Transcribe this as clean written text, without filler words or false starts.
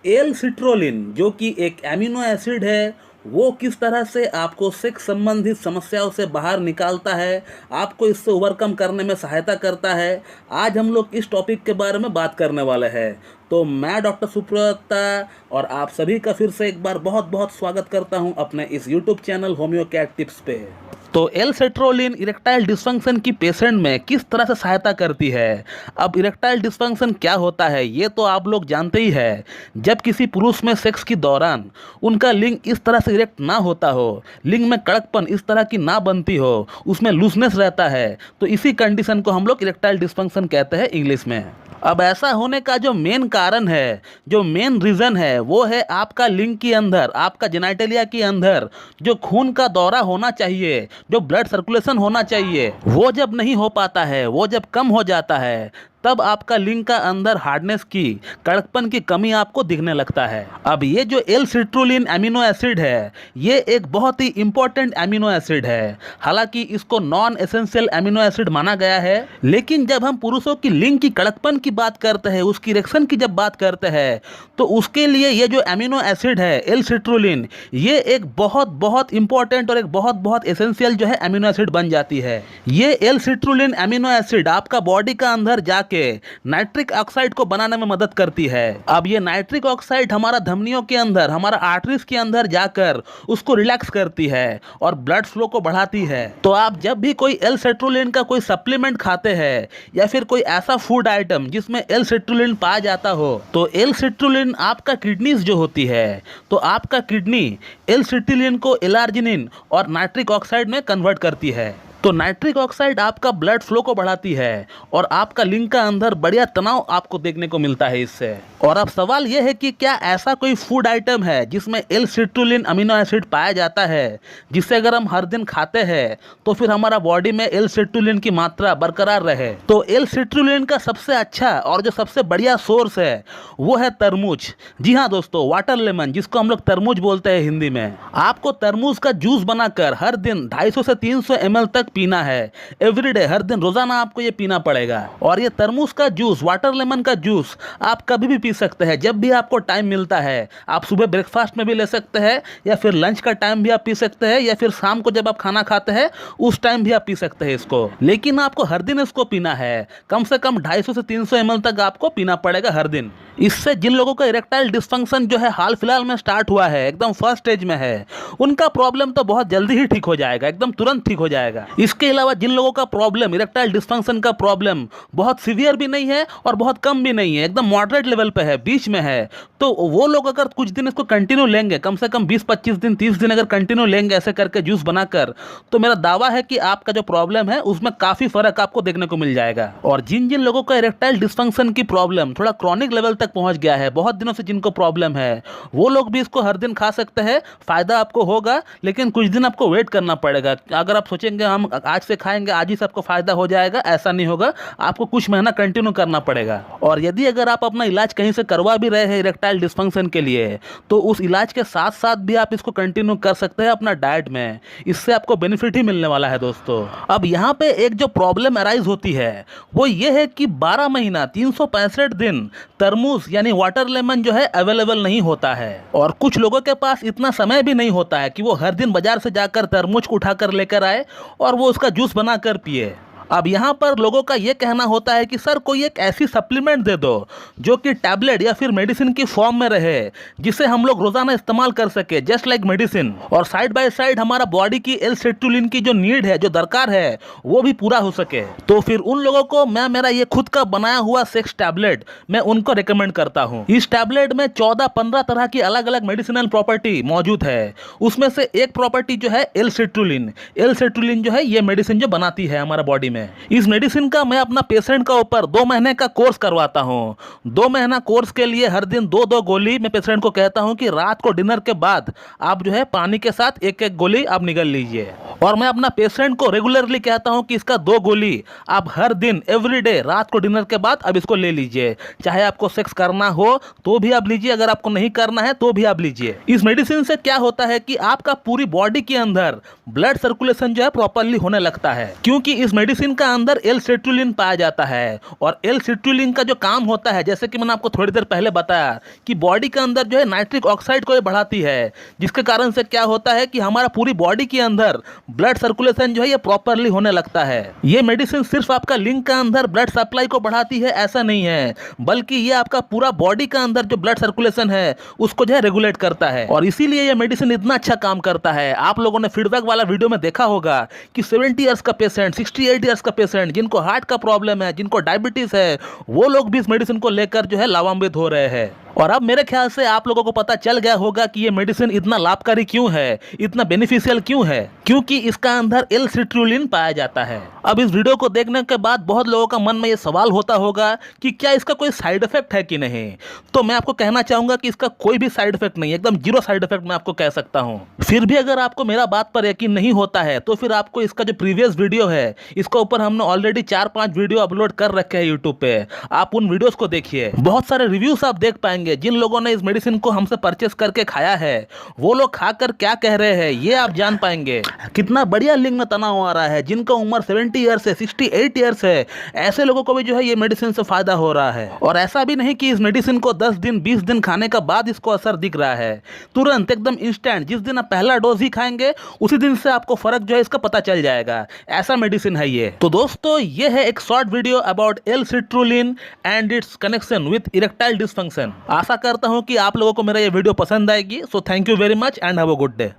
L citrulline जो कि एक एमिनो एसिड है, वो किस तरह से आपको सेक्स संबंधित समस्याओं से बाहर निकालता है, आपको इससे ओवरकम करने में सहायता करता है। आज हम लोग इस टॉपिक के बारे में बात करने वाले हैं। तो मैं डॉक्टर सुप्रता और आप सभी का फिर से एक बार बहुत बहुत स्वागत करता हूं अपने इस YouTube channel homeo cat tips पे। तो एल सेट्रोलिन इरेक्टाइल डिस्फंक्शन की पेशेंट में किस तरह से सहायता करती है। अब इरेक्टाइल डिस्फंक्शन क्या होता है ये तो आप लोग जानते ही है। जब किसी पुरुष में सेक्स के दौरान उनका लिंग इस तरह से इरेक्ट ना होता हो, लिंग में कड़कपन इस तरह की ना बनती हो, उसमें लूजनेस रहता है, तो इसी कंडीशन को हम लोग इरेक्टाइल डिस्फंक्शन कहते हैं इंग्लिश में। अब ऐसा होने का जो मेन कारण है, जो मेन रीज़न है, वो है आपका लिंग के अंदर, आपका जेनाइटेलिया के अंदर जो खून का दौरा होना चाहिए, जो ब्लड सर्कुलेशन होना चाहिए, वो जब नहीं हो पाता है, वो जब कम हो जाता है, तब आपका लिंग का अंदर हार्डनेस की, कड़कपन की कमी आपको दिखने लगता है। अब ये जो एल सिट्रोलिन एमिनो एसिड है, ये एक बहुत ही इंपॉर्टेंट एमिनो एसिड है। हालांकि इसको नॉन एसेंशियल एमिनो एसिड माना गया है, लेकिन जब हम पुरुषों की लिंग की कड़कपन की बात करते हैं, उसकी इरेक्शन की जब बात करते हैं, तो उसके लिए ये जो एमिनो एसिड है एल सिट्रोलिन, ये एक बहुत बहुत इंपॉर्टेंट और एक बहुत बहुत एसेंशियल जो है एमिनो एसिड बन जाती है। ये एल सिट्रोलिन एमिनो एसिड आपका बॉडी का अंदर जाके नाइट्रिक ऑक्साइड को बनाने में मदद करती है। अब ये नाइट्रिक ऑक्साइड हमारा धमनियों के अंदर, हमारा आर्टरीज के अंदर जाकर उसको रिलैक्स करती है और ब्लड फ्लो को बढ़ाती है। तो आप जब भी कोई एल सिट्रोलिन का कोई सप्लीमेंट खाते हैं या फिर कोई ऐसा फूड आइटम जिसमें एल सिट्रोलिन पाया जाता हो, तो एल सिट्रोलिन आपका किडनीज जो होती है, तो आपका किडनी एल सिट्रोलिन को एलार्जिनिन और नाइट्रिक ऑक्साइड में कन्वर्ट करती है। तो नाइट्रिक ऑक्साइड आपका ब्लड फ्लो को बढ़ाती है और आपका लिंग का अंदर बढ़िया तनाव आपको देखने को मिलता है इससे। और अब सवाल यह है कि क्या ऐसा कोई फूड आइटम है जिसमें एल सिट्रोलिन अमीनो एसिड पाया जाता है, जिससे अगर हम हर दिन खाते हैं तो फिर हमारा बॉडी में एल सिट्रोलिन की मात्रा बरकरार रहे। तो एल सिट्रोलिन का सबसे अच्छा और जो सबसे बढ़िया सोर्स है वो है तरबूज। जी हाँ दोस्तों, वाटर लेमन, जिसको हम लोग तरबूज बोलते हैं हिंदी में। आपको तरबूज का जूस बनाकर हर दिन 250 से 300 ml तक पीना है। एवरीडे, हर दिन रोजाना आपको ये पीना पड़ेगा। और ये तरबूज का जूस, वाटर लेमन का जूस आप कभी भी पी सकते हैं, जब भी आपको टाइम मिलता है। आप सुबह ब्रेकफास्ट में भी ले सकते हैं, या फिर लंच का टाइम भी आप पी सकते हैं, या फिर शाम को जब आप खाना खाते हैं उस टाइम भी आप पी सकते हैं इसको। लेकिन आपको हर दिन इसको पीना है। कम से कम 250 से 300 ml तक आपको पीना पड़ेगा हर दिन। इससे जिन लोगों का इरेक्टाइल डिस्फंक्शन जो है हाल फिलहाल में स्टार्ट हुआ है, एकदम फर्स्ट स्टेज में है, उनका प्रॉब्लम तो बहुत जल्दी ही ठीक हो जाएगा, एकदम तुरंत ठीक हो जाएगा। इसके अलावा जिन लोगों का प्रॉब्लम, इरेक्टाइल डिस्फंक्शन का प्रॉब्लम बहुत सीवियर भी नहीं है और बहुत कम भी नहीं है, एकदम मॉडरेट लेवल पे है, बीच में है, तो वो लोग अगर कुछ दिन इसको कंटिन्यू लेंगे, कम से कम 20-25 दिन, 30 दिन अगर कंटिन्यू लेंगे ऐसे करके जूस बनाकर, तो मेरा दावा है कि आपका जो प्रॉब्लम है उसमें काफी फर्क आपको देखने को मिल जाएगा। और जिन जिन लोगों का इरेक्टाइल डिस्फंक्शन की प्रॉब्लम थोड़ा क्रॉनिक लेवल तक पहुंच गया है, बहुत दिनों से जिनको प्रॉब्लम है, वो लोग भी इसको हर दिन खा सकते हैं। फायदा आपको होगा, लेकिन कुछ दिन आपको वेट करना पड़ेगा। अगर आप सोचेंगे हम आज से खाएंगे आज ही सबको फायदा हो जाएगा, ऐसा नहीं होगा, आपको कुछ महीना कंटिन्यू करना पड़ेगा। और यदि अगर आप अपना इलाज कहीं से करवा भी रहे हैं इरेक्टाइल डिस्फंक्शन के लिए, तो उस इलाज के साथ साथ भी आप इसको कंटिन्यू कर सकते हैं अपना डाइट में। इससे आपको बेनिफिट ही मिलने वाला है दोस्तों। अब यहाँ पे एक जो प्रॉब्लम अराइज होती है वो ये है कि 12 महीना 365 दिन तरबूज यानी वाटर लेमन जो है अवेलेबल नहीं होता है। और कुछ लोगों के पास इतना समय भी नहीं होता है कि वो हर दिन बाजार से जाकर तरबूज उठाकर लेकर आए और वो उसका जूस बनाकर पिए। अब यहाँ पर लोगों का ये कहना होता है कि सर कोई एक ऐसी सप्लीमेंट दे दो जो कि टैबलेट या फिर मेडिसिन की फॉर्म में रहे, जिसे हम लोग रोजाना इस्तेमाल कर सके, जस्ट लाइक मेडिसिन, और साइड बाय साइड हमारा बॉडी की एल सिट्रोलिन की जो नीड है, जो दरकार है, वो भी पूरा हो सके। तो फिर उन लोगों को मैं मेरा ये खुद का बनाया हुआ सेक्स टैबलेट मैं उनको रिकमेंड करता हूँ। इस टैबलेट में 14-15 तरह की अलग अलग मेडिसिनल प्रॉपर्टी मौजूद है। उसमें से एक प्रॉपर्टी जो है एल सिट्रोलिन। एल सिट्रोलिन जो है ये मेडिसिन जो बनाती है हमारा बॉडी में। इस मेडिसिन का मैं अपना पेशेंट का ऊपर 2 महीने का कोर्स करवाता हूँ। 2 महीना कोर्स के लिए हर दिन 2-2 गोली मैं पेशेंट को कहता हूँ कि रात को डिनर के बाद आप जो है पानी के साथ 1-1 गोली आप निगल लीजिए। और मैं अपना पेशेंट को रेगुलरली कहता हूँ कि इसका 2 गोली आप हर दिन एवरीडे रात को डिनर के बाद अब इसको ले लीजिए। चाहे आपको सेक्स करना हो तो भी आप लीजिए, अगर आपको नहीं करना है तो भी आप लीजिए। इस मेडिसिन से क्या होता है कि आपका पूरी बॉडी के अंदर ब्लड सर्कुलेशन जो है प्रॉपरली होने लगता है, क्योंकि इस मेडिसिन मेडिसिन का अंदर एल सिट्रुलिन पाया जाता है और एल सिट्रुलिन का जो काम होता है, जैसे कि मैंने आपको थोड़ी देर पहले बताया कि बॉडी के अंदर जो है नाइट्रिक ऑक्साइड को ये बढ़ाती है, जिसके कारण से क्या होता है कि हमारा पूरी बॉडी के अंदर ब्लड सर्कुलेशन जो है ये प्रॉपरली होने लगता है। ये मेडिसिन सिर्फ आपका लिंग का अंदर ब्लड सप्लाई को बढ़ाती है ऐसा नहीं है, बल्कि ये आपका पूरा बॉडी का अंदर जो ब्लड सर्कुलेशन है उसको जो है रेगुलेट करता है और इसीलिए ये मेडिसिन इतना अच्छा काम करता है। आप लोगों ने फीडबैक वाला वीडियो में देखा होगा कि 70 इयर्स का पेशेंट, 68 इयर्स का पेशेंट, जिनको हार्ट का प्रॉब्लम है, जिनको डायबिटीज है, वो लोग भी इस मेडिसिन को लेकर जो है लाभान्वित हो रहे हैं। और अब मेरे ख्याल से आप लोगों को पता चल गया होगा कि ये मेडिसिन इतना लाभकारी क्यों है, इतना बेनिफिशियल क्यों है, क्योंकि इसका अंदर एल सिट्रुलिन पाया जाता है। अब इस वीडियो को देखने के बाद बहुत लोगों का मन में ये सवाल होता होगा कि क्या इसका कोई साइड इफेक्ट है कि नहीं। तो मैं आपको कहना चाहूंगा कि इसका कोई भी साइड इफेक्ट नहीं है, एकदम जीरो साइड इफेक्ट मैं आपको कह सकता हूं। फिर भी अगर आपको मेरा बात पर यकीन नहीं होता है तो फिर आपको इसका जो प्रीवियस वीडियो है, इसके ऊपर हमने ऑलरेडी 4-5 वीडियो अपलोड कर रखे हैं यूट्यूब पे, आप उन वीडियोस को देखिए। बहुत सारे रिव्यूज आप देख पाएंगे। जिन लोगों ने इस मेडिसिन को हमसे परचेस करके खाया है वो लोग खाकर क्या कह रहे हैं ये आप जान पाएंगे। कितना बढ़िया लिंग में तनाव आ रहा है। जिनका उम्र 70 ईयर्स है, 68 ईयर्स है, ऐसे लोगों को भी जो है ये मेडिसिन से फायदा हो रहा है। और ऐसा भी नहीं कि इस मेडिसिन को 10 दिन 20 दिन खाने के बाद इसको असर दिख रहा है, तुरंत एकदम इंस्टेंट। जिस दिन आप पहला डोज ही खाएंगे उसी दिन से आपको फर्क जो है इसका पता चल जाएगा। ऐसा मेडिसिन है ये। तो दोस्तों ये है एक short video about L citrulline and its connection with erectile dysfunction. आशा करता हूं कि आप लोगों को मेरा ये वीडियो पसंद आएगी। So thank you very much and have a good day.